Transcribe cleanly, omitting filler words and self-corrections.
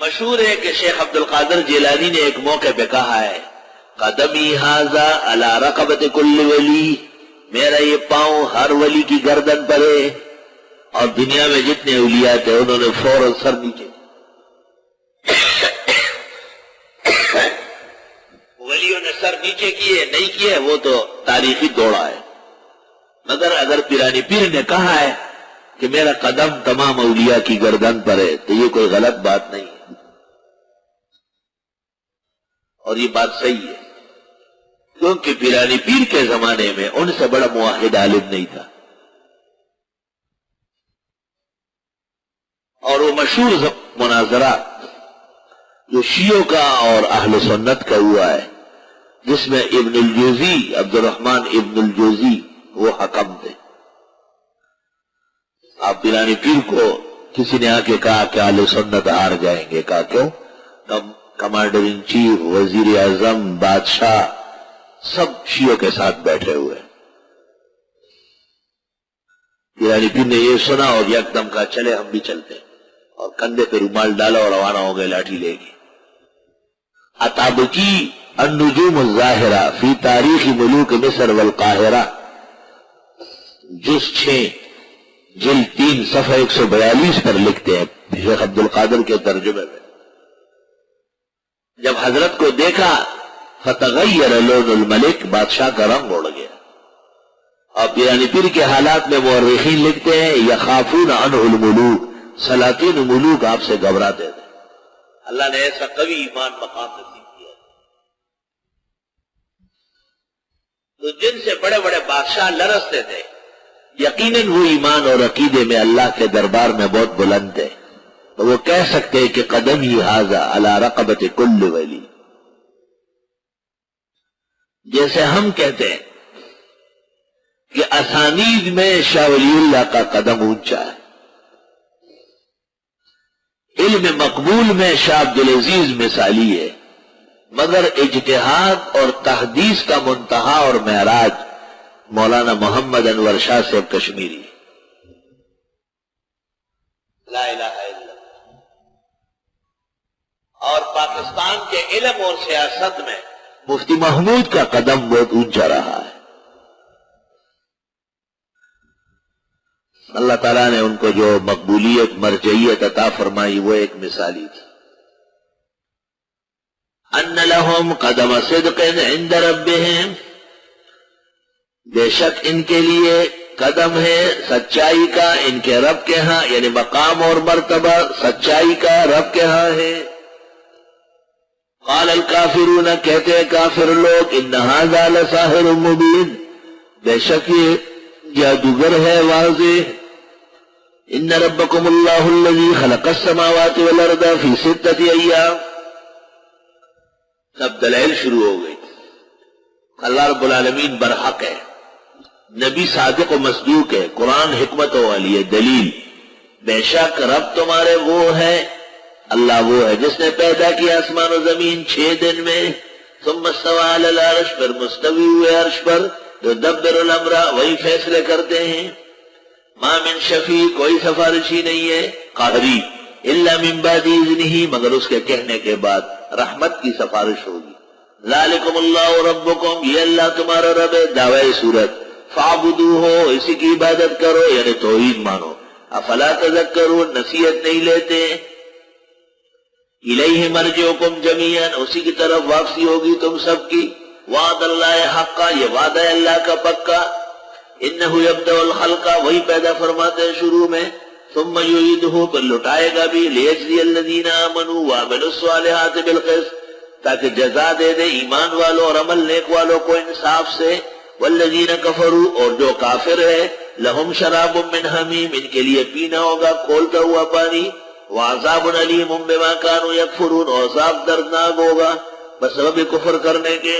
مشہور ہے کہ شیخ عبد القادر جیلانی نے ایک موقع پہ کہا ہے قدمی ھذا علی رقبۃ کل ولی، میرا یہ پاؤں ہر ولی کی گردن پر ہے. اور دنیا میں جتنے اولیاء تھے انہوں نے فوراً سر نیچے ولیوں نے سر نیچے کیے نہیں کیے وہ تو تاریخی دوڑا ہے، مگر اگر پیرانی پیر نے کہا ہے کہ میرا قدم تمام اولیاء کی گردن پر ہے تو یہ کوئی غلط بات نہیں ہے، اور یہ بات صحیح ہے، کیونکہ پیرانی پیر کے زمانے میں ان سے بڑا موحد عالم نہیں تھا. اور وہ مشہور مناظرہ جو شیعوں کا اور اہل سنت کا ہوا ہے، جس میں ابن الجوزی عبد الرحمن ابن الجوزی وہ حکم تھے. آپ پیرانی پیر کو کسی نے آ کے کہا کہ اہل سنت ہار جائیں گے، کہا کیوں؟ کمانڈر ان چیف، وزیر اعظم، بادشاہ سب شیعوں کے ساتھ بیٹھے ہوئے. پیرانی پیر نے یہ سنا اور یکدم کہا چلے ہم بھی چلتے، اور کندھے پہ رومال ڈالا اور روانہ ہو گئے لاٹھی لے کے. اتابکی النجوم الظاہرہ فی تاریخ ملوک مصر والقاہرہ، جز 6 جلد 3 صفحہ 142 پر لکھتے ہیں شیخ عبد القادر کے ترجمے میں، جب حضرت کو دیکھا فتغیر لون الملک، بادشاہ کا رنگ اڑ گیا. اور پیرانی پیر کے حالات میں مورخین لکھتے ہیں یخافون عنہ الملوک، سلاطین ملوک آپ سے گھبراتے تھے. اللہ نے ایسا قوی ایمان مقام نصیب کیا. تو جن سے بڑے بڑے بادشاہ لرزتے تھے یقیناً وہ ایمان اور عقیدے میں اللہ کے دربار میں بہت بلند تھے، تو وہ کہہ سکتے کہ قدمی ھذا علی رقبۃ کل ولی. جیسے ہم کہتے ہیں کہ اسانید میں شاہ ولی اللہ کا قدم اونچا ہے، علم مقبول میں شاہ عبدالعزیز مثالی ہے، مگر اجتہاد اور تحدیث کا منتہا اور معراج مولانا محمد انور شاہ صاحب کشمیری. لا الہ الا اللہ. اور پاکستان کے علم اور سیاست میں مفتی محمود کا قدم بہت اونچا رہا ہے. اللہ تعالیٰ نے ان کو جو مقبولیت مرجعیت عطا فرمائی وہ ایک مثالی تھی. ان لہم قدم صدق عند ربہم، بے شک ان کے لیے قدم ہے سچائی کا ان کے رب کے ہاں، یعنی مقام اور مرتبہ سچائی کا رب کے ہاں ہے. قال الکافرون، کہتے ہیں کافر لوگ ان ھذا لساحر مبین، بے شک یہ جادوگر ہے واضح. ان ربکم اللہ الذی خلق السماوات والارض فی 6 ایام. سب دلائل شروع ہو گئی. اللہ رب العالمین برحق ہے، نبی صادق و مصدوق ہے، قرآن حکمت والی ہے. دلیل بے شک رب تمہارے وہ ہے، اللہ وہ ہے جس نے پیدا کیا آسمان و زمین 6 دن میں. ثم استوى علی العرش، پر مستوی ہوئے عرش پر. یدبر الامر، وہی فیصلے کرتے ہیں. ما من شفیع، کوئی سفارشی نہیں ہے قہری، الا من بعد اذنہ، مگر اس کے کہنے کے بعد رحمت کی سفارش ہوگی. ذالکم اللہ ربکم، یہ اللہ تمہارا رب ہے. دعوی سورت فاعبدوہ، اسی کی عبادت کرو یعنی توحید مانو. افلا تذکرون، نصیحت نہیں لیتے. الیہ مرجعکم جمیعا، اسی کی طرف واپسی ہوگی تم سب کی. وعد اللہ حقا، یہ وعدہ ہے اللہ کا پکا. انہ یبدأ الخلق، وہی پیدا فرماتے ہیں شروع میں. ثم یعیدہ، پر لٹائے گا بھی. لیجزی الذین آمنوا وعملوا الصالحات بالقسط، تاکہ جزا دے دے ایمان والوں اور عمل نیک والوں کو انصاف سے. والذین کفروا، اور جو کافر ہے، لہم شراب من حمیم، ان کے لیے پینا ہوگا کھولتا ہوا پانی. وعذاب علیم بما کانوا یکفرون، اور عذاب دردناک ہوگا بسبب کفر کرنے کے.